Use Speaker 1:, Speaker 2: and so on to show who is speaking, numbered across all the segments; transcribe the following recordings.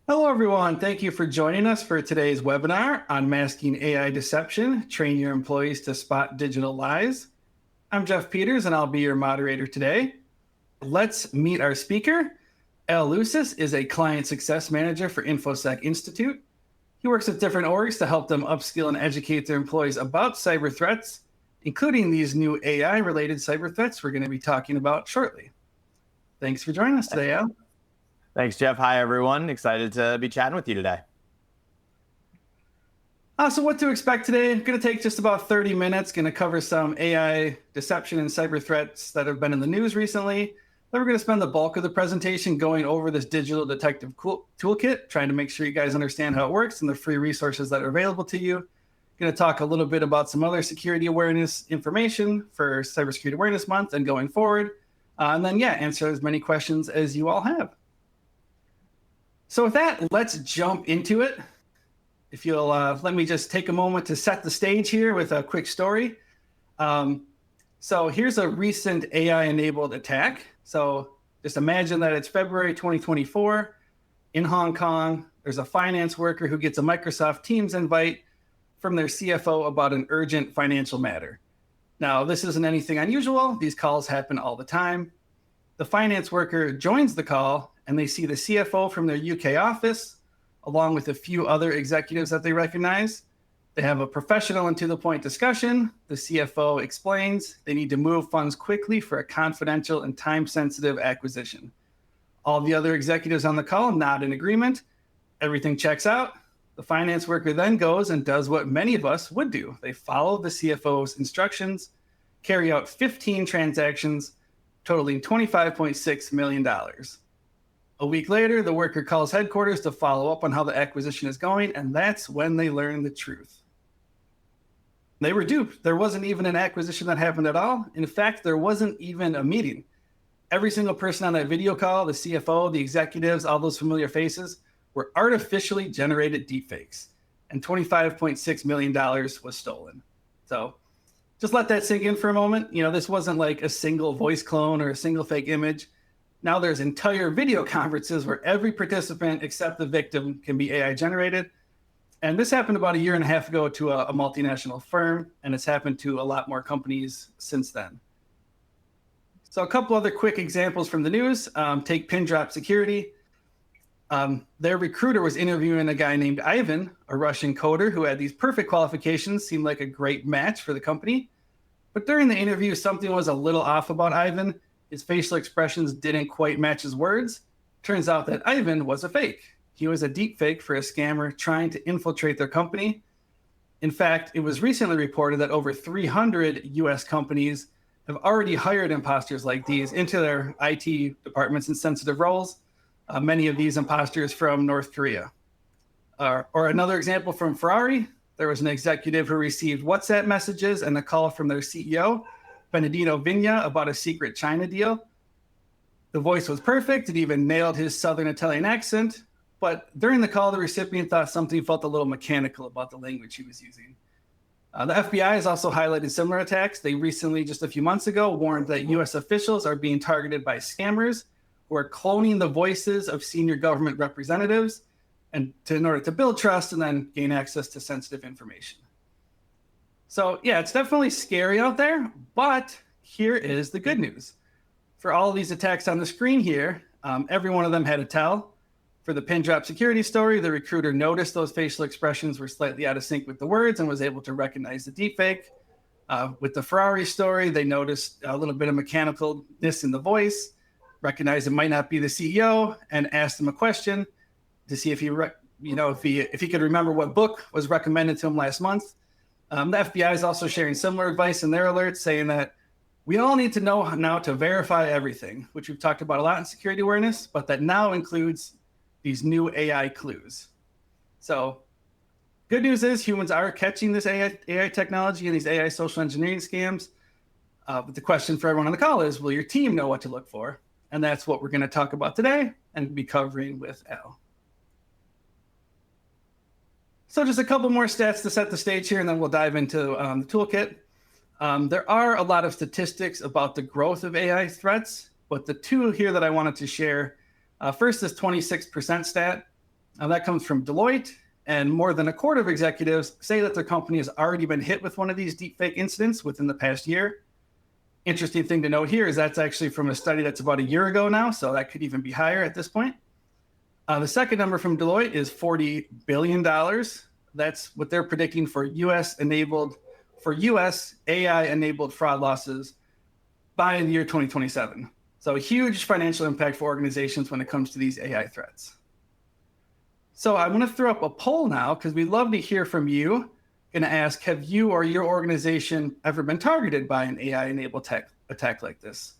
Speaker 1: Hello, everyone. Thank you for joining us for today's webinar on masking AI deception, train your employees to spot digital lies. I'm Jeff Peters, and I'll be your moderator today. Let's meet our speaker. Al Lucis is a client success manager for Infosec Institute. He works with different orgs to help them upskill and educate their employees about cyber threats, including these new AI-related cyber threats we're going to be talking about shortly. Thanks for joining us today, Al.
Speaker 2: Thanks, Jeff. Hi, everyone. Excited to be chatting with you today.
Speaker 1: So what to expect today? I'm going to take just about 30 minutes, going to cover some AI deception and cyber threats that have been in the news recently. Then we're going to spend the bulk of the presentation going over this Digital Detective Toolkit, trying to make sure you guys understand how it works and the free resources that are available to you. Going to talk a little bit about some other security awareness information for Cybersecurity Awareness Month and going forward. And then, answer as many questions as you all have. So with that, let's jump into it. If you'll let me just take a moment to set the stage here with a quick story. So here's a recent AI-enabled attack. So just imagine that it's February 2024 in Hong Kong. There's a finance worker who gets a Microsoft Teams invite from their CFO about an urgent financial matter. Now, this isn't anything unusual. These calls happen all the time. The finance worker joins the call, and they see the CFO from their UK office, along with a few other executives that they recognize. They have a professional and to-the-point discussion. The CFO explains they need to move funds quickly for a confidential and time-sensitive acquisition. All the other executives on the call nod in agreement. Everything checks out. The finance worker then goes and does what many of us would do. They follow the CFO's instructions, carry out 15 transactions, totaling $25.6 million. A week later, the worker calls headquarters to follow up on how the acquisition is going, and that's when they learn the truth. They were duped. There wasn't even an acquisition that happened at all. In fact, there wasn't even a meeting. Every single person on that video call, the CFO, the executives, all those familiar faces, were artificially generated deepfakes, and $25.6 million was stolen. So just let that sink in for a moment. This wasn't like a single voice clone or a single fake image. Now there's entire video conferences where every participant except the victim can be AI generated. And this happened about a year and a half ago to a multinational firm, and it's happened to a lot more companies since then. So a couple other quick examples from the news. Take Pindrop Security. Their recruiter was interviewing a guy named Ivan, a Russian coder who had these perfect qualifications, seemed like a great match for the company. But during the interview, something was a little off about Ivan. His facial expressions didn't quite match his words. Turns out that Ivan was a fake. He was a deep fake for a scammer trying to infiltrate their company. In fact, it was recently reported that over 300 US companies have already hired imposters like these into their IT departments in sensitive roles. Many of these imposters from North Korea. Or another example from Ferrari, there was an executive who received WhatsApp messages and a call from their CEO, Benedito Vigna, about a secret China deal. The voice was perfect. It even nailed his Southern Italian accent. But during the call, the recipient thought something felt a little mechanical about the language he was using. The FBI has also highlighted similar attacks. They recently, just a few months ago, warned that US officials are being targeted by scammers who are cloning the voices of senior government representatives in order to build trust and then gain access to sensitive information. So it's definitely scary out there, but here is the good news. For all of these attacks on the screen here, every one of them had a tell. For the Pindrop security story, the recruiter noticed those facial expressions were slightly out of sync with the words and was able to recognize the deepfake. With the Ferrari story, they noticed a little bit of mechanicalness in the voice, recognized it might not be the CEO, and asked him a question to see if he could remember what book was recommended to him last month. The FBI is also sharing similar advice in their alerts, saying that we all need to know now to verify everything, which we've talked about a lot in security awareness, but that now includes these new AI clues. So good news is humans are catching this AI technology and these AI social engineering scams. But the question for everyone on the call is, will your team know what to look for? And that's what we're going to talk about today and be covering with Al. So just a couple more stats to set the stage here, and then we'll dive into the toolkit. There are a lot of statistics about the growth of AI threats, but the two here that I wanted to share, first, this 26% stat. Now that comes from Deloitte, and more than a quarter of executives say that their company has already been hit with one of these deepfake incidents within the past year. Interesting thing to note here is that's actually from a study that's about a year ago now, so that could even be higher at this point. The second number from Deloitte is $40 billion. That's what they're predicting for US AI-enabled fraud losses by the year 2027. So a huge financial impact for organizations when it comes to these AI threats. So I want to throw up a poll now because we'd love to hear from you. Going to ask, have you or your organization ever been targeted by an AI-enabled attack like this?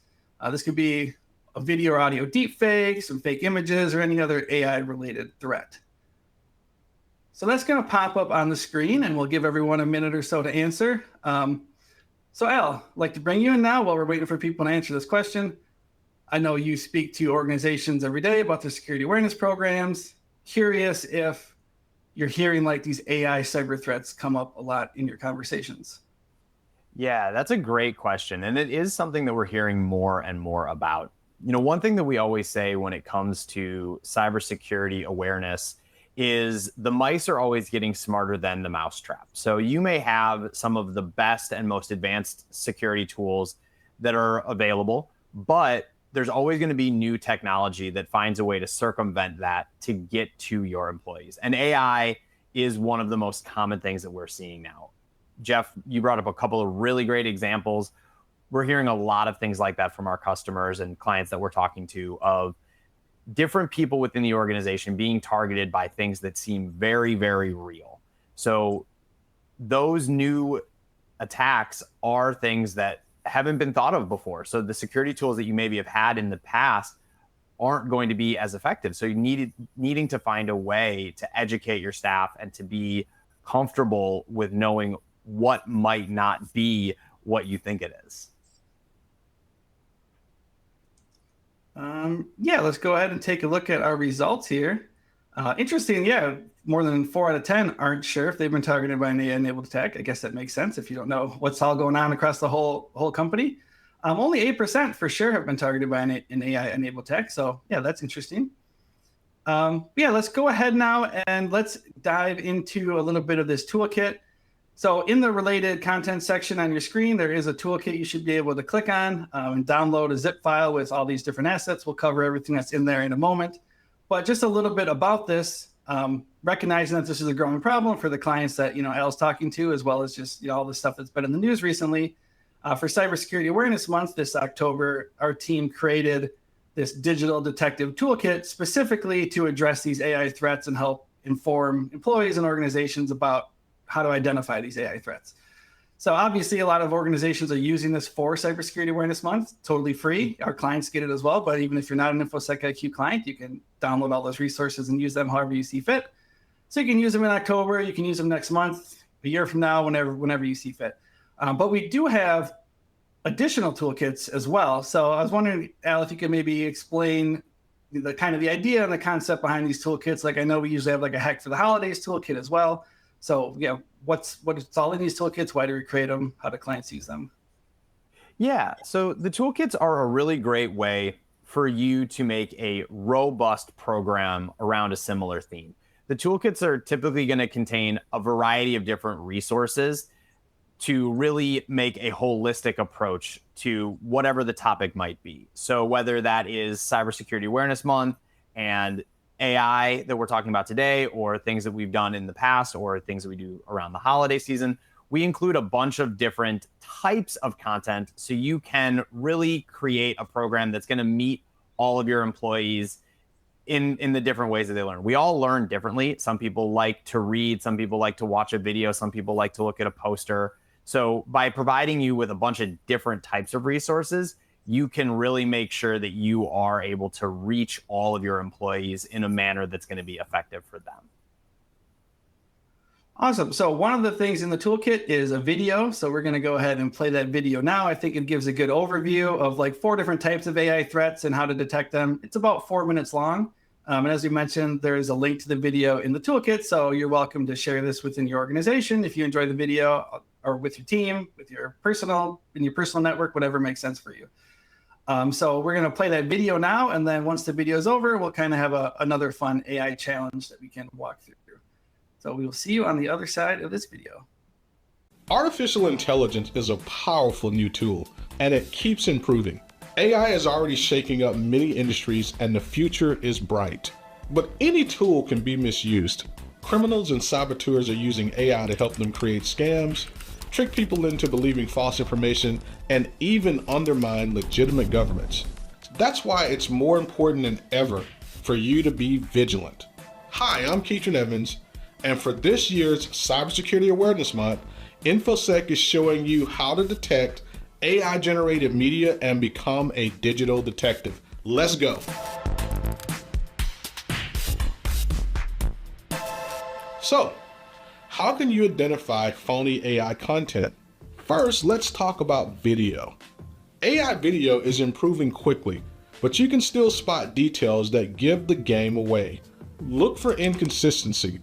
Speaker 1: This could be a video or audio deepfake, some fake images, or any other AI-related threat. So that's going to pop up on the screen, and we'll give everyone a minute or so to answer. So Al, I'd like to bring you in now while we're waiting for people to answer this question. I know you speak to organizations every day about their security awareness programs. Curious if you're hearing like these AI cyber threats come up a lot in your conversations.
Speaker 2: Yeah, that's a great question. And it is something that we're hearing more and more about. One thing that we always say when it comes to cybersecurity awareness is the mice are always getting smarter than the mousetrap. So you may have some of the best and most advanced security tools that are available, but there's always going to be new technology that finds a way to circumvent that to get to your employees. And AI is one of the most common things that we're seeing now. Jeff, you brought up a couple of really great examples. We're hearing a lot of things like that from our customers and clients that we're talking to, of different people within the organization being targeted by things that seem very, very real. So those new attacks are things that haven't been thought of before. So the security tools that you maybe have had in the past aren't going to be as effective. So you needing to find a way to educate your staff and to be comfortable with knowing what might not be what you think it is.
Speaker 1: Yeah, let's go ahead and take a look at our results here. Interesting, yeah, more than 4 out of 10 aren't sure if they've been targeted by an AI-enabled attack. I guess that makes sense if you don't know what's all going on across the whole company. Only 8% for sure have been targeted by an AI-enabled attack. So yeah, that's interesting. Yeah, let's go ahead now and let's dive into a little bit of this toolkit. So in the related content section on your screen, there is a toolkit you should be able to click on and download a zip file with all these different assets. We'll cover everything that's in there in a moment. But just a little bit about this, recognizing that this is a growing problem for the clients that Al's talking to, as well as just all the stuff that's been in the news recently. For Cybersecurity Awareness Month this October, our team created this Digital Detective Toolkit specifically to address these AI threats and help inform employees and organizations about how to identify these AI threats. So obviously, a lot of organizations are using this for Cybersecurity Awareness Month, totally free. Our clients get it as well. But even if you're not an Infosec IQ client, you can download all those resources and use them however you see fit. So you can use them in October, you can use them next month, a year from now, whenever you see fit. But we do have additional toolkits as well. So I was wondering, Al, if you could maybe explain the kind of the idea and the concept behind these toolkits. Like I know we usually have like a Hack for the Holidays toolkit as well. So yeah, what's all in these toolkits? Why do we create them? How do clients use them?
Speaker 2: Yeah, so the toolkits are a really great way for you to make a robust program around a similar theme. The toolkits are typically going to contain a variety of different resources to really make a holistic approach to whatever the topic might be. So whether that is Cybersecurity Awareness Month and AI that we're talking about today, or things that we've done in the past, or things that we do around the holiday season, we include a bunch of different types of content so you can really create a program that's going to meet all of your employees in the different ways that they learn. We all learn differently. Some people like to read, some people like to watch a video, some people like to look at a poster. So by providing you with a bunch of different types of resources, you can really make sure that you are able to reach all of your employees in a manner that's going to be effective for them.
Speaker 1: Awesome. So one of the things in the toolkit is a video. So we're going to go ahead and play that video now. I think it gives a good overview of like 4 different types of AI threats and how to detect them. It's about 4 minutes long. And as we mentioned, there is a link to the video in the toolkit. So you're welcome to share this within your organization if you enjoy the video, or with your team, with your personal network, whatever makes sense for you. So we're going to play that video now. And then once the video is over, we'll kind of have another fun AI challenge that we can walk through. So we will see you on the other side of this video.
Speaker 3: Artificial intelligence is a powerful new tool, and it keeps improving. AI is already shaking up many industries, and the future is bright. But any tool can be misused. Criminals and saboteurs are using AI to help them create scams, trick people into believing false information, and even undermine legitimate governments. That's why it's more important than ever for you to be vigilant. Hi, I'm Keatron Evans, and for this year's Cybersecurity Awareness Month, Infosec is showing you how to detect AI-generated media and become a digital detective. Let's go. So, how can you identify phony AI content? First, let's talk about video. AI video is improving quickly, but you can still spot details that give the game away. Look for inconsistency,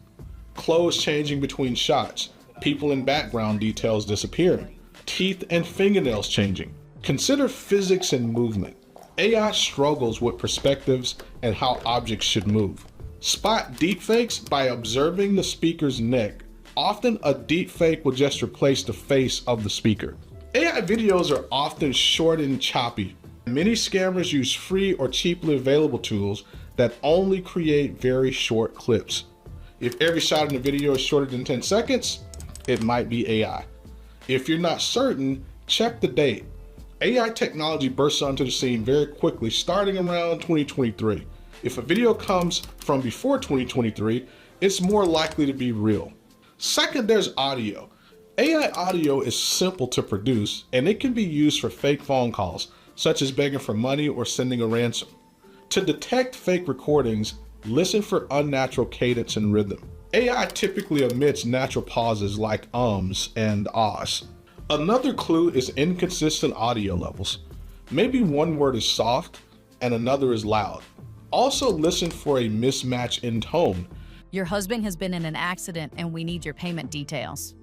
Speaker 3: clothes changing between shots, people in background details disappearing, teeth and fingernails changing. Consider physics and movement. AI struggles with perspectives and how objects should move. Spot deepfakes by observing the speaker's neck. Often a deepfake will just replace the face of the speaker. AI videos are often short and choppy. Many scammers use free or cheaply available tools that only create very short clips. If every shot in the video is shorter than 10 seconds, it might be AI. If you're not certain, check the date. AI technology bursts onto the scene very quickly, starting around 2023. If a video comes from before 2023, it's more likely to be real. Second, there's audio. AI audio is simple to produce, and it can be used for fake phone calls, such as begging for money or sending a ransom. To detect fake recordings, listen for unnatural cadence and rhythm. AI typically omits natural pauses like ums and ahs. Another clue is inconsistent audio levels. Maybe one word is soft and another is loud. Also listen for a mismatch in tone.
Speaker 4: Your husband has been in an accident and we need your payment details.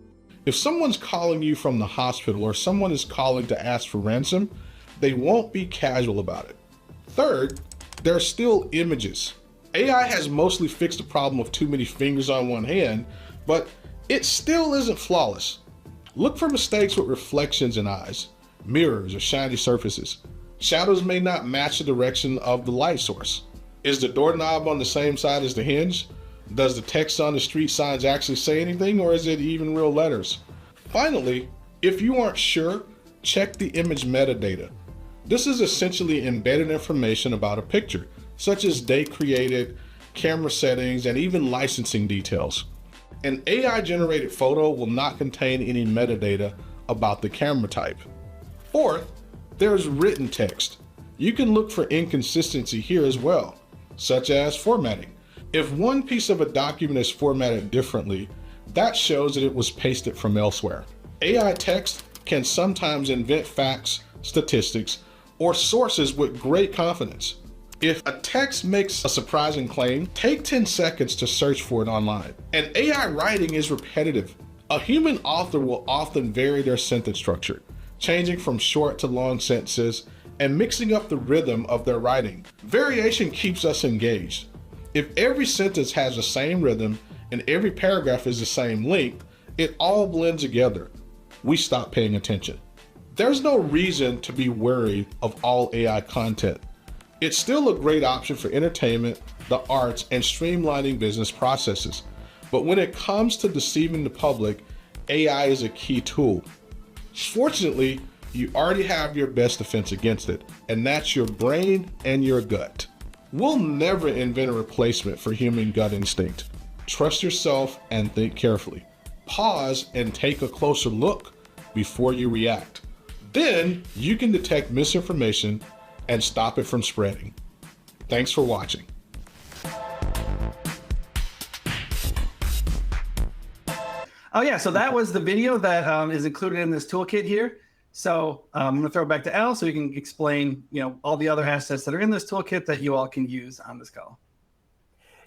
Speaker 3: If someone's calling you from the hospital or someone is calling to ask for ransom, they won't be casual about it. Third, there are still images. AI has mostly fixed the problem of too many fingers on one hand, but it still isn't flawless. Look for mistakes with reflections in eyes, mirrors, or shiny surfaces. Shadows may not match the direction of the light source. Is the doorknob on the same side as the hinge? Does the text on the street signs actually say anything, or is it even real letters? Finally, if you aren't sure, check the image metadata. This is essentially embedded information about a picture, such as date created, camera settings, and even licensing details. An AI-generated photo will not contain any metadata about the camera type. Fourth, there's written text. You can look for inconsistency here as well, such as formatting. If one piece of a document is formatted differently, that shows that it was pasted from elsewhere. AI text can sometimes invent facts, statistics, or sources with great confidence. If a text makes a surprising claim, take 10 seconds to search for it online. And AI writing is repetitive. A human author will often vary their sentence structure, changing from short to long sentences and mixing up the rhythm of their writing. Variation keeps us engaged. If every sentence has the same rhythm and every paragraph is the same length, it all blends together. We stop paying attention. There's no reason to be wary of all AI content. It's still a great option for entertainment, the arts, and streamlining business processes. But when it comes to deceiving the public, AI is a key tool. Fortunately, you already have your best defense against it, and that's your brain and your gut. We'll never invent a replacement for human gut instinct. Trust yourself and think carefully. Pause and take a closer look before you react. Then you can detect misinformation and stop it from spreading. Thanks for watching.
Speaker 1: Oh yeah, so that was the video that is included in this toolkit here. So I'm going to throw it back to Al so he can explain, all the other assets that are in this toolkit that you all can use on this call.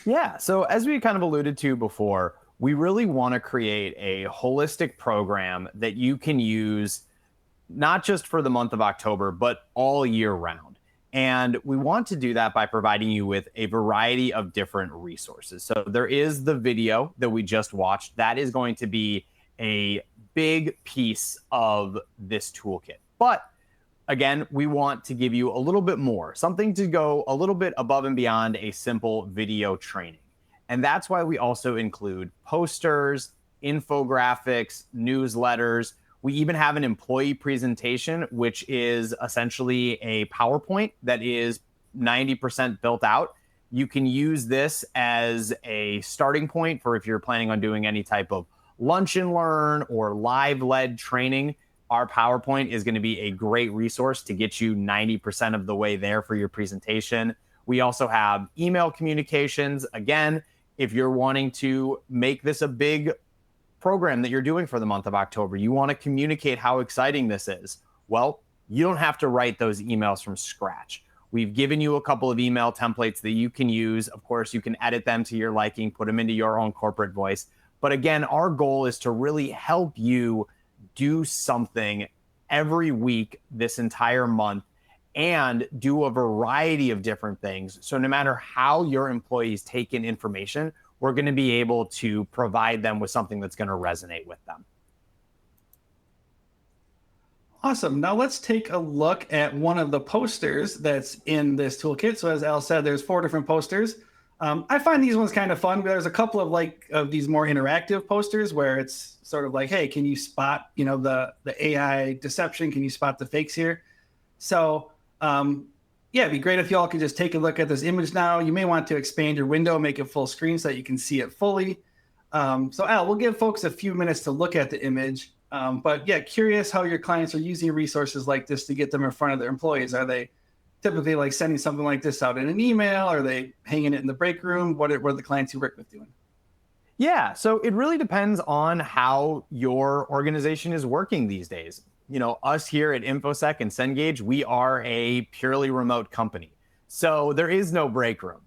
Speaker 2: Yeah, so as we kind of alluded to before, we really want to create a holistic program that you can use not just for the month of October, but all year round. And we want to do that by providing you with a variety of different resources. So there is the video that we just watched. That is going to be a big piece of this toolkit. But again, we want to give you a little bit more, something to go a little bit above and beyond a simple video training. And that's why we also include posters, infographics, newsletters. We even have an employee presentation, which is essentially a PowerPoint that is 90% built out. You can use this as a starting point for if you're planning on doing any type of lunch and learn or live-led training. Our PowerPoint is going to be a great resource to get you 90% of the way there for your presentation. We also have email communications. Again, if you're wanting to make this a big program that you're doing for the month of October, you want to communicate how exciting this is. Well, you don't have to write those emails from scratch. We've given you a couple of email templates that you can use. Of course, you can edit them to your liking, put them into your own corporate voice. But again, our goal is to really help you do something every week this entire month and do a variety of different things. So no matter how your employees take in information, we're going to be able to provide them with something that's going to resonate with them.
Speaker 1: Awesome. Now let's take a look at one of the posters that's in this toolkit. So as Al said, there's 4 different posters. I find these ones kind of fun, but there's a couple of these more interactive posters where it's sort of like, hey, can you spot, the AI deception? Can you spot the fakes here? So yeah, it'd be great if you all could just take a look at this image now. You may want to expand your window, make it full screen so that you can see it fully. So Al, we'll give folks a few minutes to look at the image. But yeah, curious how your clients are using resources like this to get them in front of their employees. Are they typically like sending something like this out in an email? Are they hanging it in the break room? What are the clients you work with doing?
Speaker 2: Yeah, so it really depends on how your organization is working these days. Us here at Infosec and Cengage, we are a purely remote company. So there is no break room.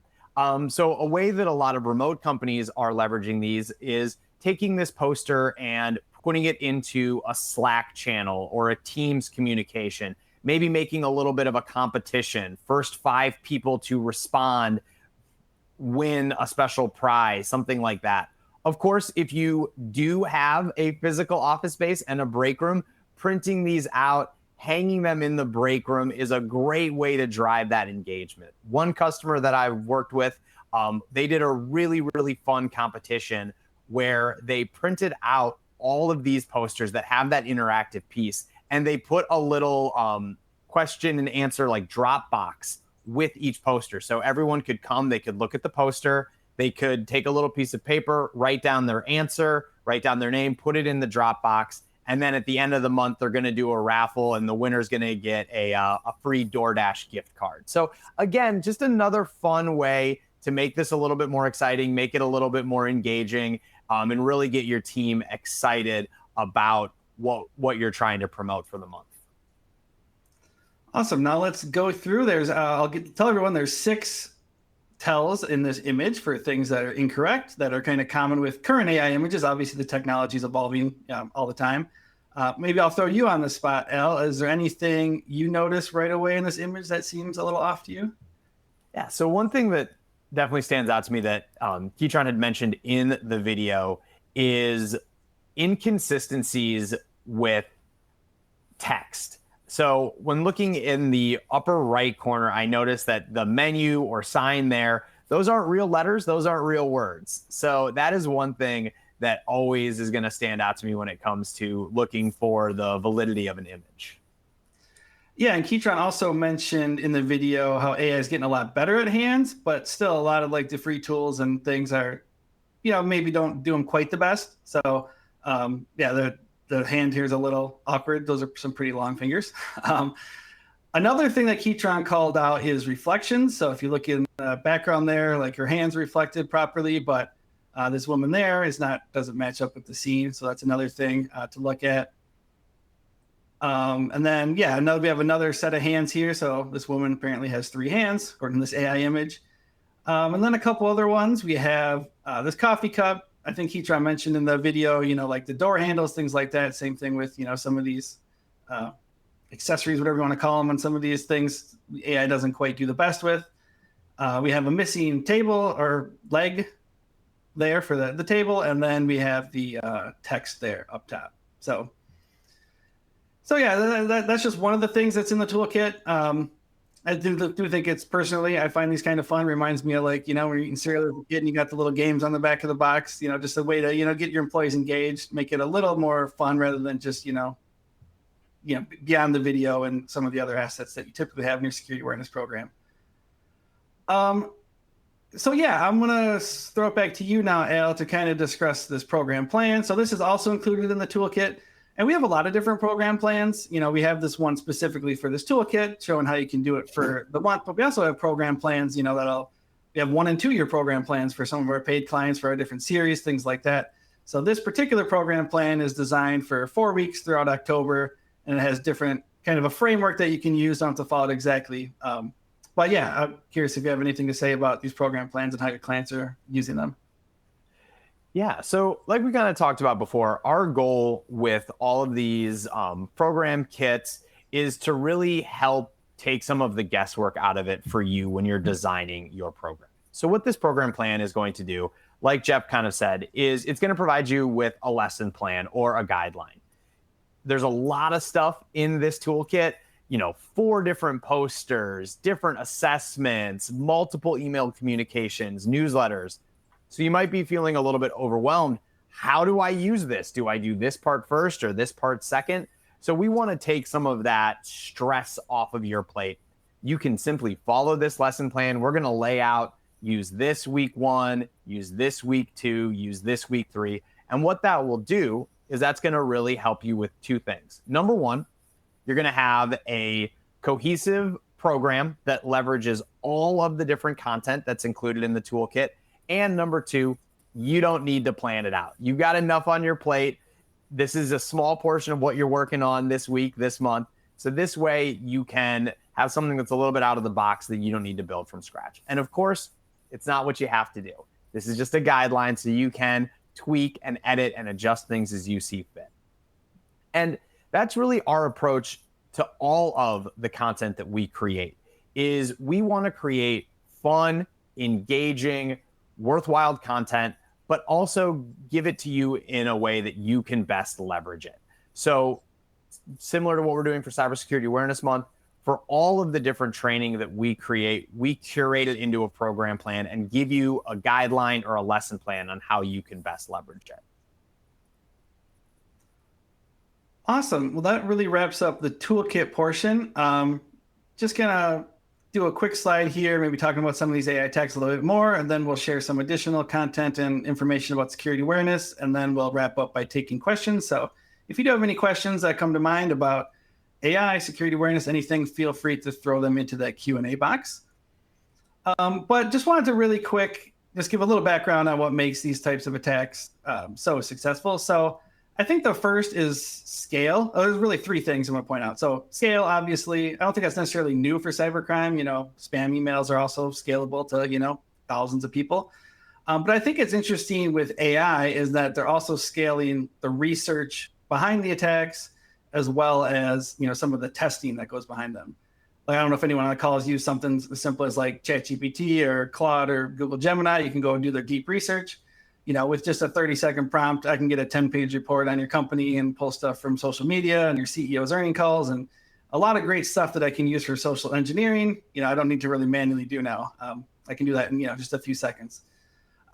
Speaker 2: So a way that a lot of remote companies are leveraging these is taking this poster and putting it into a Slack channel or a Teams communication, maybe making a little bit of a competition. First 5 people to respond win a special prize, something like that. Of course, if you do have a physical office space and a break room, printing these out, hanging them in the break room is a great way to drive that engagement. One customer that I've worked with, they did a really, really fun competition where they printed out all of these posters that have that interactive piece, and they put a little question and answer like Dropbox with each poster. So everyone could come, they could look at the poster, they could take a little piece of paper, write down their answer, write down their name, put it in the Dropbox. And then at the end of the month, they're going to do a raffle and the winner's going to get a free DoorDash gift card. So again, just another fun way to make this a little bit more exciting, make it a little bit more engaging, and really get your team excited about what you're trying to promote for the month.
Speaker 1: Awesome. Now let's go through. Tell everyone there's 6 tells in this image for things that are incorrect, that are kind of common with current AI images. Obviously, the technology is evolving all the time. Maybe I'll throw you on the spot, Al. Is there anything you notice right away in this image that seems a little off to you?
Speaker 2: Yeah, so one thing that definitely stands out to me that Keatron had mentioned in the video is inconsistencies with text. So when looking in the upper right corner, I noticed that the menu or sign there, those aren't real letters, those aren't real words. So that is one thing that always is going to stand out to me when it comes to looking for the validity of an image.
Speaker 1: Yeah, and Keatron also mentioned in the video how AI is getting a lot better at hands, but still a lot of like the free tools and things are, maybe don't do them quite the best. So yeah, the hand here is a little awkward. Those are some pretty long fingers. Another thing that Keatron called out is reflections. So if you look in the background there, like her hand's reflected properly, but this woman there doesn't match up with the scene. So that's another thing to look at. And then, yeah, we have another set of hands here. So this woman apparently has 3 hands, according to this AI image. And then a couple other ones. We have this coffee cup. I think Keatron mentioned in the video, like the door handles, things like that. Same thing with, some of these accessories, whatever you want to call them, on some of these things AI doesn't quite do the best with. We have a missing table or leg there for the table, and then we have the text there up top. So yeah, that's just one of the things that's in the toolkit. I do think it's, personally, I find these kind of fun. Reminds me of, like, when you're eating cereal as a kid and you got the little games on the back of the box, just a way to, get your employees engaged, make it a little more fun rather than just, beyond the video and some of the other assets that you typically have in your security awareness program. So yeah, I'm going to throw it back to you now, Al, to kind of discuss this program plan. So this is also included in the toolkit. And we have a lot of different program plans. We have this one specifically for this toolkit showing how you can do it for the month, but we also have program plans, we have 1 and 2 year program plans for some of our paid clients for our different series, things like that. So this particular program plan is designed for 4 weeks throughout October, and it has different kind of a framework that you can use. Don't have to follow it exactly. But yeah, I'm curious if you have anything to say about these program plans and how your clients are using them.
Speaker 2: Yeah, so like we kind of talked about before, our goal with all of these program kits is to really help take some of the guesswork out of it for you when you're designing your program. So what this program plan is going to do, like Jeff kind of said, is it's going to provide you with a lesson plan or a guideline. There's a lot of stuff in this toolkit, 4 different posters, different assessments, multiple email communications, newsletters. So you might be feeling a little bit overwhelmed. How do I use this? Do I do this part first or this part second? So we want to take some of that stress off of your plate. You can simply follow this lesson plan. We're going to lay out, use this week 1, use this week 2, use this week 3. And what that will do is that's going to really help you with 2 things. Number 1, you're going to have a cohesive program that leverages all of the different content that's included in the toolkit. And number 2, you don't need to plan it out. You've got enough on your plate. This is a small portion of what you're working on this week, this month. So this way you can have something that's a little bit out of the box that you don't need to build from scratch. And of course, it's not what you have to do. This is just a guideline so you can tweak and edit and adjust things as you see fit. And that's really our approach to all of the content that we create, is we want to create fun, engaging, worthwhile content, but also give it to you in a way that you can best leverage it. So similar to what we're doing for Cybersecurity Awareness Month, for all of the different training that we create, we curate it into a program plan and give you a guideline or a lesson plan on how you can best leverage it.
Speaker 1: Awesome. Well, that really wraps up the toolkit portion. Just gonna do a quick slide here, maybe talking about some of these AI attacks a little bit more, and then we'll share some additional content and information about security awareness, and then we'll wrap up by taking questions. So if you do have any questions that come to mind about AI, security awareness, anything, feel free to throw them into that Q&A box. But just wanted to really quick, just give a little background on what makes these types of attacks so successful. So I think the first is scale. There's really 3 things I'm going to point out. So scale, obviously, I don't think that's necessarily new for cybercrime. Spam emails are also scalable to, thousands of people. But I think it's interesting with AI is that they're also scaling the research behind the attacks, as well as, some of the testing that goes behind them. Like, I don't know if anyone on the call has used something as simple as like ChatGPT or Claude or Google Gemini. You can go and do their deep research. With just a 30-second prompt, I can get a 10-page report on your company and pull stuff from social media and your CEO's earnings calls and a lot of great stuff that I can use for social engineering. I don't need to really manually do now. I can do that in, just a few seconds.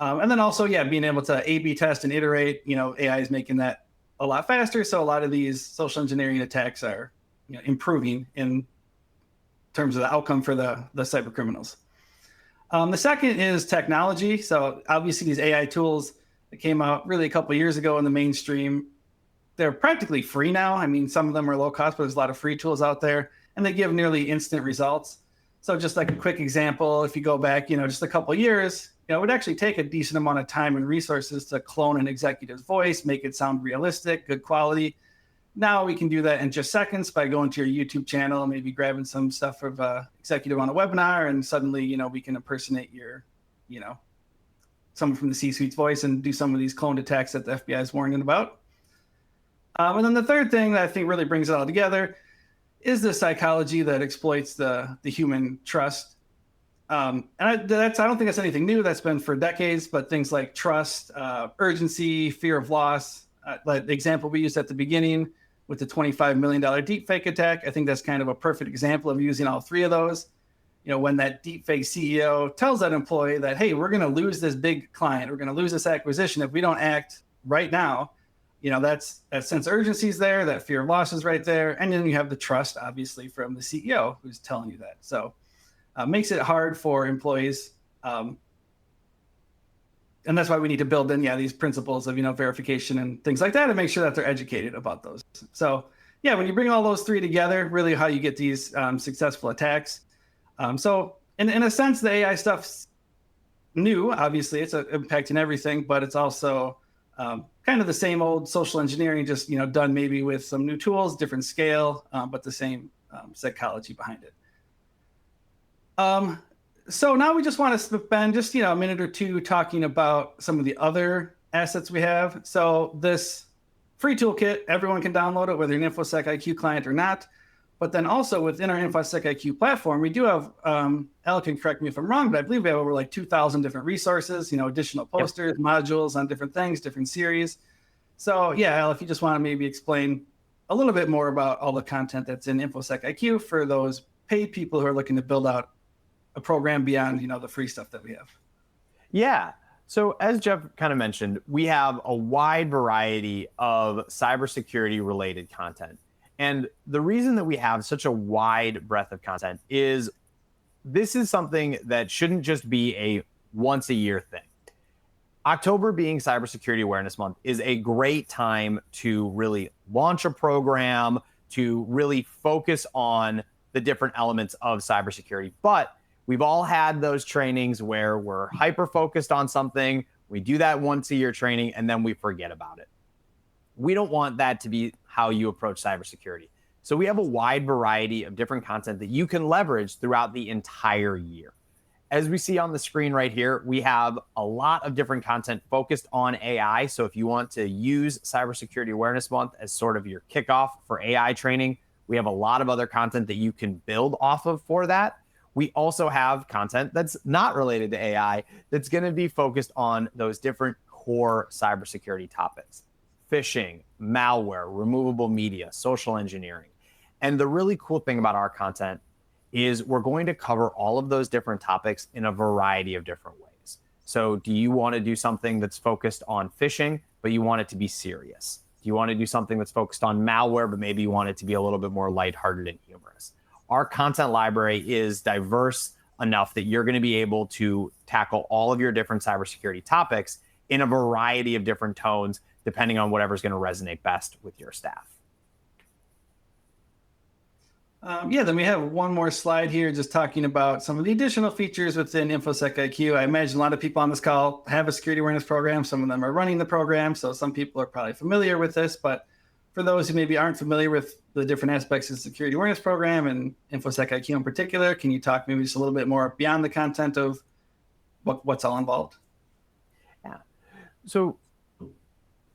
Speaker 1: And then also, being able to A/B test and iterate, AI is making that a lot faster. So a lot of these social engineering attacks are, improving in terms of the outcome for the cyber criminals. The second is technology. So obviously these AI tools that came out really a couple of years ago in the mainstream, they're practically free now. I mean, some of them are low cost, but there's a lot of free tools out there, and they give nearly instant results. So just like a quick example, if you go back, just a couple of years, it would actually take a decent amount of time and resources to clone an executive's voice, make it sound realistic, good quality. Now we can do that in just seconds by going to your YouTube channel, maybe grabbing some stuff of executive on a webinar, and suddenly, we can impersonate your, someone from the C-suite's voice and do some of these cloned attacks that the FBI is warning about. And then the third thing that I think really brings it all together is the psychology that exploits the human trust. I don't think that's anything new. That's been for decades, but things like trust, urgency, fear of loss, like the example we used at the beginning with the $25 million deepfake attack, I think that's kind of a perfect example of using all three of those. When that deepfake CEO tells that employee that, hey, we're going to lose this big client, we're going to lose this acquisition if we don't act right now, that sense of urgency is there, that fear of loss is right there. And then you have the trust, obviously, from the CEO who's telling you that. So makes it hard for employees. And that's why we need to build in, these principles of, verification and things like that, and make sure that they're educated about those. So when you bring all those three together, really how you get these successful attacks. So in a sense, the AI stuff's new. Obviously, it's impacting everything, but it's also kind of the same old social engineering, just done maybe with some new tools, different scale, but the same psychology behind it. So now we just want to spend just a minute or two talking about some of the other assets we have. So this free toolkit, everyone can download it, whether you're an Infosec IQ client or not. But then also within our Infosec IQ platform, we do have, Al can correct me if I'm wrong, but I believe we have over like 2,000 different resources, additional posters, modules on different things, different series. So Al, if you just want to maybe explain a little bit more about all the content that's in Infosec IQ for those paid people who are looking to build out a program beyond, the free stuff that we have.
Speaker 2: Yeah. So as Jeff kind of mentioned, we have a wide variety of cybersecurity related content. And the reason that we have such a wide breadth of content is this is something that shouldn't just be a once a year thing. October being Cybersecurity Awareness Month is a great time to really launch a program, to really focus on the different elements of cybersecurity. But we've all had those trainings where we're hyper focused on something. We do that once a year training and then we forget about it. We don't want that to be how you approach cybersecurity. So we have a wide variety of different content that you can leverage throughout the entire year. As we see on the screen right here, we have a lot of different content focused on AI. So if you want to use Cybersecurity Awareness Month as sort of your kickoff for AI training, we have a lot of other content that you can build off of for that. We also have content that's not related to AI that's going to be focused on those different core cybersecurity topics: phishing, malware, removable media, social engineering. And the really cool thing about our content is we're going to cover all of those different topics in a variety of different ways. So do you want to do something that's focused on phishing, but you want it to be serious? Do you want to do something that's focused on malware, but maybe you want it to be a little bit more lighthearted and humorous? Our content library is diverse enough that you're going to be able to tackle all of your different cybersecurity topics in a variety of different tones, depending on whatever's going to resonate best with your staff.
Speaker 1: Then we have one more slide here just talking about some of the additional features within Infosec IQ. I imagine a lot of people on this call have a security awareness program. Some of them are running the program, so some people are probably familiar with this. But for those who maybe aren't familiar with the different aspects of the security awareness program and Infosec IQ in particular, can you talk maybe just a little bit more beyond the content of what's all involved?
Speaker 2: Yeah. So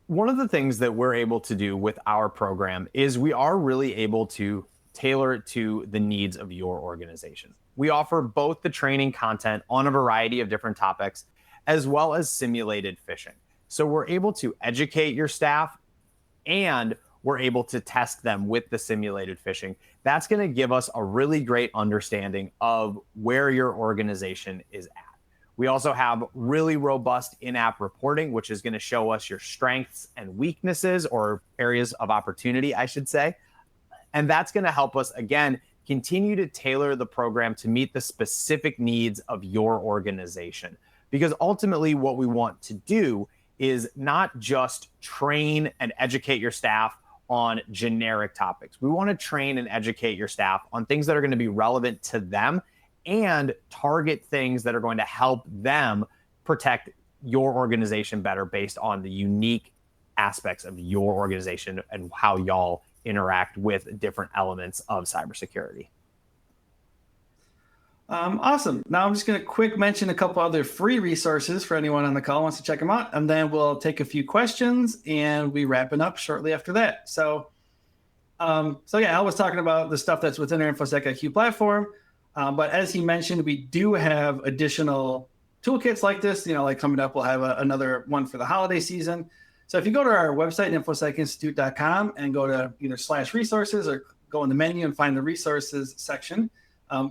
Speaker 2: one of the things that we're able to do with our program is we are really able to tailor it to the needs of your organization. We offer both the training content on a variety of different topics, as well as simulated phishing. So we're able to educate your staff and we're able to test them with the simulated phishing. That's going to give us a really great understanding of where your organization is at. We also have really robust in-app reporting, which is going to show us your strengths and weaknesses, or areas of opportunity, I should say. And that's going to help us, again, continue to tailor the program to meet the specific needs of your organization. Because ultimately, what we want to do is not just train and educate your staff on generic topics. We want to train and educate your staff on things that are going to be relevant to them and target things that are going to help them protect your organization better based on the unique aspects of your organization and how y'all interact with different elements of cybersecurity.
Speaker 1: Awesome. Now I'm just going to quick mention a couple other free resources for anyone on the call who wants to check them out, and then we'll take a few questions and we wrapping up shortly after that. So So yeah, Al was talking about the stuff that's within our Infosec IQ platform. But as he mentioned, we do have additional toolkits like this. Like coming up, we'll have another one for the holiday season. So if you go to our website, infosecinstitute.com, and go to either /resources or go in the menu and find the resources section,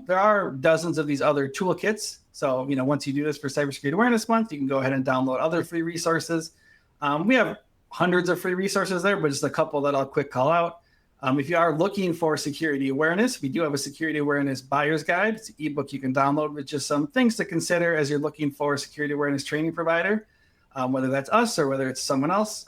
Speaker 1: there are dozens of these other toolkits. So, once you do this for Cybersecurity Awareness Month, you can go ahead and download other free resources. We have hundreds of free resources there, but just a couple that I'll quick call out. If you are looking for security awareness, we do have a security awareness buyer's guide. It's an ebook you can download with just some things to consider as you're looking for a security awareness training provider, whether that's us or whether it's someone else.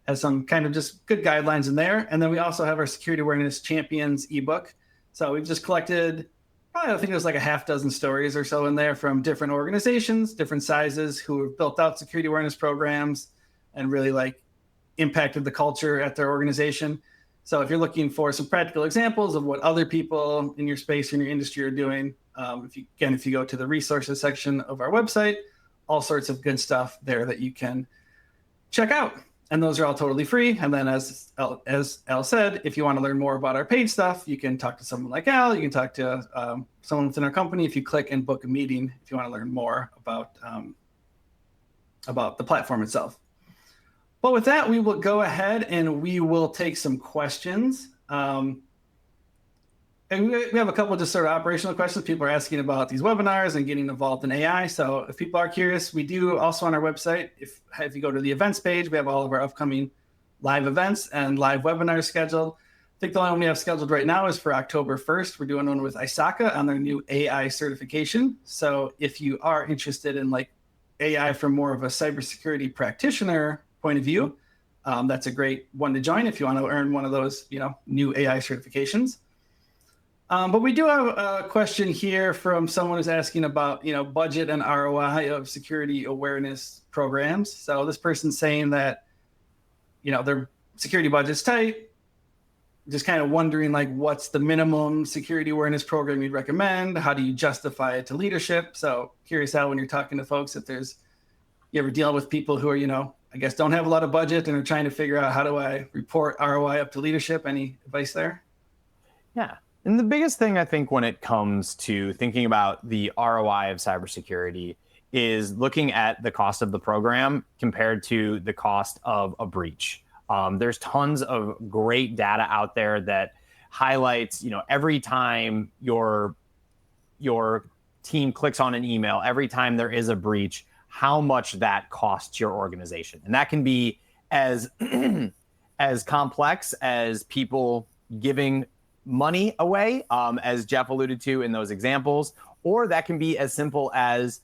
Speaker 1: Has some kind of just good guidelines in there. And then we also have our security awareness champions ebook. So we've just collected, probably, I think it was like a half dozen stories or so in there from different organizations, different sizes, who have built out security awareness programs and really impacted the culture at their organization. So if you're looking for some practical examples of what other people in your space, in your industry are doing, if you go to the resources section of our website, all sorts of good stuff there that you can check out. And those are all totally free. And then as Al said, if you want to learn more about our paid stuff, you can talk to someone like Al. You can talk to someone within our company if you click and book a meeting if you want to learn more about the platform itself. But with that, we will go ahead and we will take some questions. And we have a couple of just sort of operational questions. People are asking about these webinars and getting involved in AI. So if people are curious, we do also on our website, if you go to the events page, we have all of our upcoming live events and live webinars scheduled. I think the only one we have scheduled right now is for October 1st. We're doing one with ISACA on their new AI certification. So if you are interested in AI from more of a cybersecurity practitioner point of view, that's a great one to join if you want to earn one of those, new AI certifications. But we do have a question here from someone who's asking about, budget and ROI of security awareness programs. So this person's saying that, their security budget's tight, just kind of wondering what's the minimum security awareness program you'd recommend? How do you justify it to leadership? So curious how, when you're talking to folks, if you ever deal with people who are, I guess don't have a lot of budget and are trying to figure out how do I report ROI up to leadership? Any advice there?
Speaker 2: Yeah. And the biggest thing I think when it comes to thinking about the ROI of cybersecurity is looking at the cost of the program compared to the cost of a breach. There's tons of great data out there that highlights, every time your team clicks on an email, every time there is a breach, how much that costs your organization. And that can be as as complex as people giving money away, as Jeff alluded to in those examples, or that can be as simple as,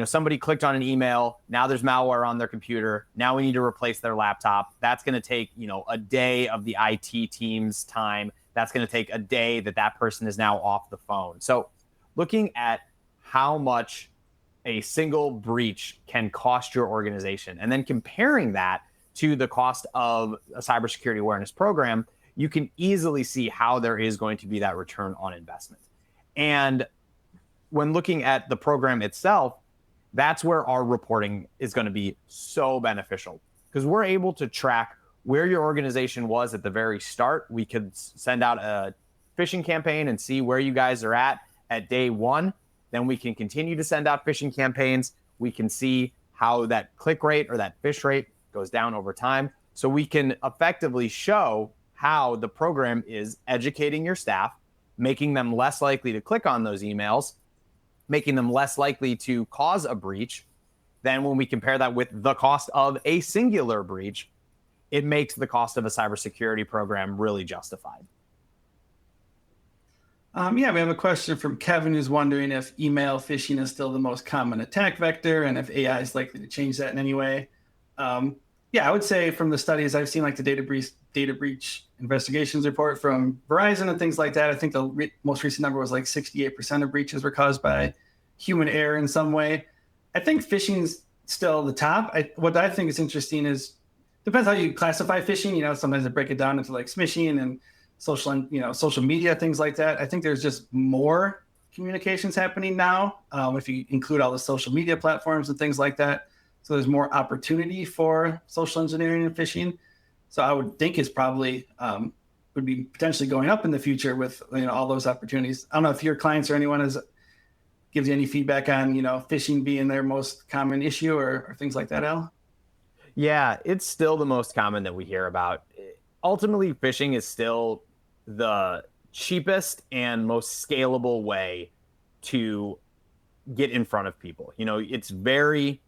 Speaker 2: somebody clicked on an email, now there's malware on their computer, now we need to replace their laptop. That's going to take, a day of the IT team's time. That's going to take a day that person is now off the phone. So looking at how much a single breach can cost your organization, and then comparing that to the cost of a cybersecurity awareness program, you can easily see how there is going to be that return on investment. And when looking at the program itself, that's where our reporting is going to be so beneficial, because we're able to track where your organization was at the very start. We could send out a phishing campaign and see where you guys are at day one. Then we can continue to send out phishing campaigns. We can see how that click rate or that phish rate goes down over time. So we can effectively show how the program is educating your staff, making them less likely to click on those emails, making them less likely to cause a breach. Then when we compare that with the cost of a singular breach, it makes the cost of a cybersecurity program really justified.
Speaker 1: We have a question from Kevin who's wondering if email phishing is still the most common attack vector and if AI is likely to change that in any way. I would say from the studies I've seen, like the data breach investigations report from Verizon and things like that, I think the most recent number was 68% of breaches were caused by human error in some way. I think phishing's still the top. What I think is interesting is, depends how you classify phishing. Sometimes they break it down into smishing and social media, things like that. I think there's just more communications happening now, if you include all the social media platforms and things like that. So there's more opportunity for social engineering and phishing. So I would think it's probably would be potentially going up in the future with all those opportunities. I don't know if your clients or anyone gives you any feedback on phishing being their most common issue or things like that, Al.
Speaker 2: Yeah, it's still the most common that we hear about. Ultimately, phishing is still the cheapest and most scalable way to get in front of people. It's very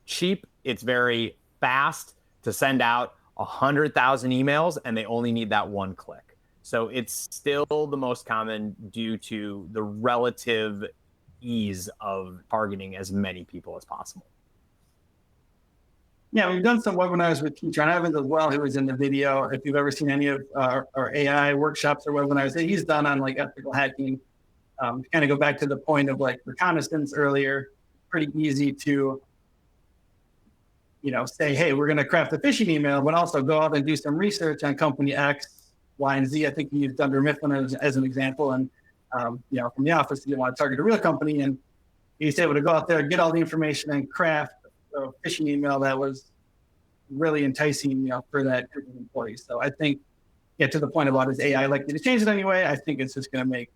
Speaker 2: cheap, it's very fast to send out 100,000 emails, and they only need that one click. So it's still the most common due to the relative ease of targeting as many people as possible.
Speaker 1: Yeah, we've done some webinars with Keatron Evans as well, who was in the video. If you've ever seen any of our AI workshops or webinars that he's done on like ethical hacking, kind of go back to the point of like reconnaissance earlier, pretty easy to say, hey, we're going to craft a phishing email, but also go out and do some research on company X, Y, and Z. I think you used Dunder Mifflin as an example. And, from the office, you want to target a real company. And he's able to go out there, get all the information, and craft a phishing email that was really enticing, for that group of employees. So I think, to the point about is AI likely to change it anyway? I think it's just going to make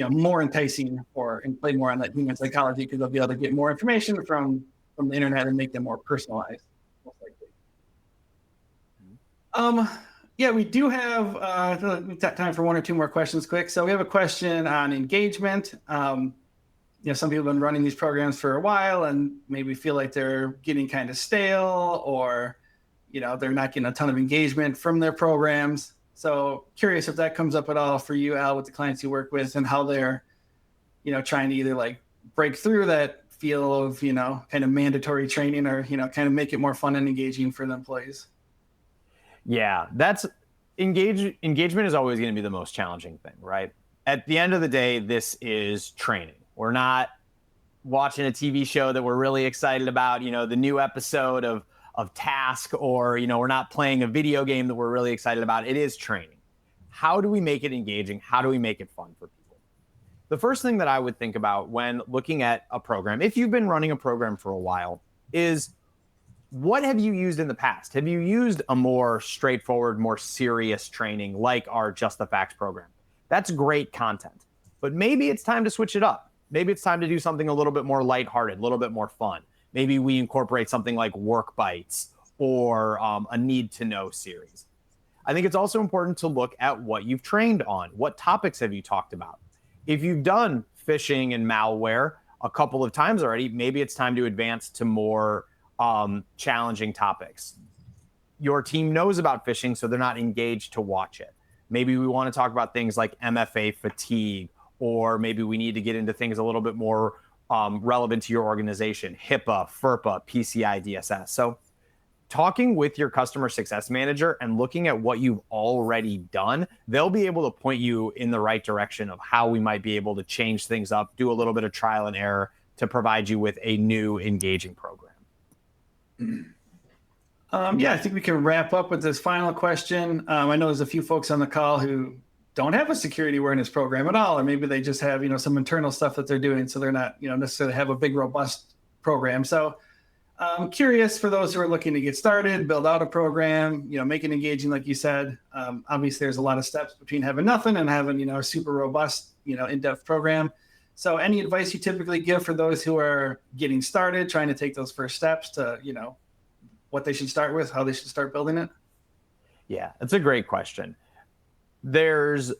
Speaker 1: more enticing and play more on that human psychology, because they'll be able to get more information from the internet and make them more personalized, most likely. Yeah, we do have we've got time for one or two more questions quick. So we have a question on engagement. Some people have been running these programs for a while and maybe feel like they're getting kind of stale, or they're not getting a ton of engagement from their programs. So curious if that comes up at all for you, Al, with the clients you work with, and how they're, trying to either like break through that feel of, kind of mandatory training, or, kind of make it more fun and engaging for the employees.
Speaker 2: Yeah, engagement is always going to be the most challenging thing, right? At the end of the day, this is training. We're not watching a TV show that we're really excited about, the new episode of Task, or we're not playing a video game that we're really excited about. It is training. How do we make it engaging? How do we make it fun for people? The first thing that I would think about when looking at a program, if you've been running a program for a while, is what have you used in the past? Have you used a more straightforward, more serious training like our Just the Facts program? That's great content, but maybe it's time to switch it up. Maybe it's time to do something a little bit more lighthearted, a little bit more fun. Maybe we incorporate something like Work Bites or a Need to Know series. I think it's also important to look at what you've trained on. What topics have you talked about? If you've done phishing and malware a couple of times already, maybe it's time to advance to more challenging topics. Your team knows about phishing, so they're not engaged to watch it. Maybe we want to talk about things like MFA fatigue, or maybe we need to get into things a little bit more relevant to your organization, HIPAA, FERPA, PCI DSS. So talking with your customer success manager and looking at what you've already done, they'll be able to point you in the right direction of how we might be able to change things up, do a little bit of trial and error to provide you with a new engaging program.
Speaker 1: I think we can wrap up with this final question. I know there's a few folks on the call who don't have a security awareness program at all, or maybe they just have, some internal stuff that they're doing, so they're not, necessarily have a big, robust program. So I'm curious, for those who are looking to get started, build out a program, make it engaging, like you said. Obviously, there's a lot of steps between having nothing and having, a super robust, in-depth program. So any advice you typically give for those who are getting started, trying to take those first steps to, what they should start with, how they should start building it?
Speaker 2: Yeah, that's a great question. There's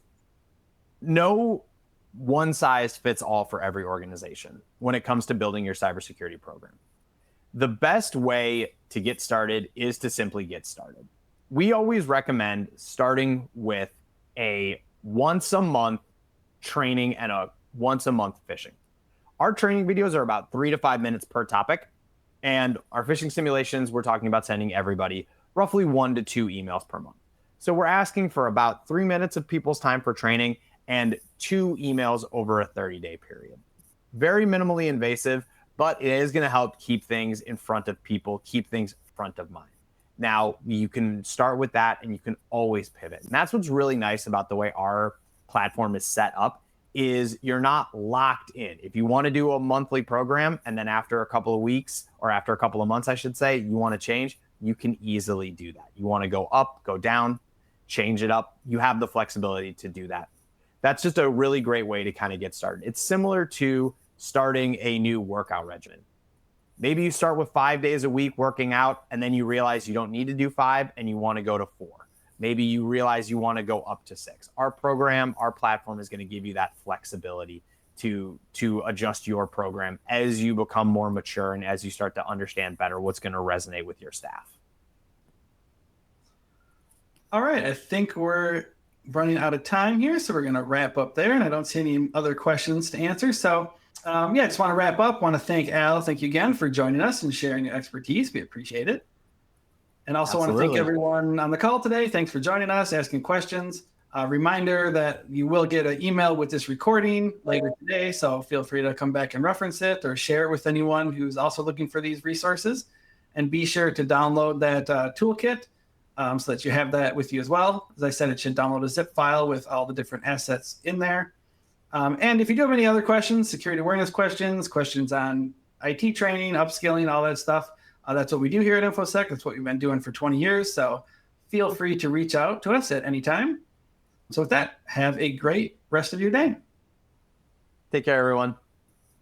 Speaker 2: no one size fits all for every organization when it comes to building your cybersecurity program. The best way to get started is to simply get started. We always recommend starting with a once a month training and a once a month phishing. Our training videos are about 3 to 5 minutes per topic. And our phishing simulations, we're talking about sending everybody roughly 1 to 2 emails per month. So we're asking for about 3 minutes of people's time for training and 2 emails over a 30-day period. Very minimally invasive, but it is going to help keep things in front of people, keep things front of mind. Now, you can start with that and you can always pivot. And that's what's really nice about the way our platform is set up, is you're not locked in. If you want to do a monthly program and then after a couple of weeks, or after a couple of months, I should say, you want to change, you can easily do that. You want to go up, go down, change it up. You have the flexibility to do that. That's just a really great way to kind of get started. It's similar to starting a new workout regimen. Maybe you start with 5 days a week working out, and then you realize you don't need to do 5 and you want to go to 4. Maybe you realize you want to go up to 6. Our program, our platform is going to give you that flexibility to adjust your program as you become more mature and as you start to understand better what's going to resonate with your staff.
Speaker 1: All right, I think we're running out of time here, so we're going to wrap up there, and I don't see any other questions to answer. So I just want to wrap up. Want to thank Al. Thank you again for joining us and sharing your expertise. We appreciate it. And also want to thank everyone on the call today. Thanks for joining us, asking questions. Reminder that you will get an email with this recording later today, so feel free to come back and reference it or share it with anyone who's also looking for these resources. And be sure to download that toolkit so that you have that with you as well. As I said, it should download a zip file with all the different assets in there. And if you do have any other questions, security awareness questions, questions on IT training, upskilling, all that stuff, that's what we do here at Infosec. That's what we've been doing for 20 years. So feel free to reach out to us at any time. So with that, have a great rest of your day.
Speaker 2: Take care, everyone.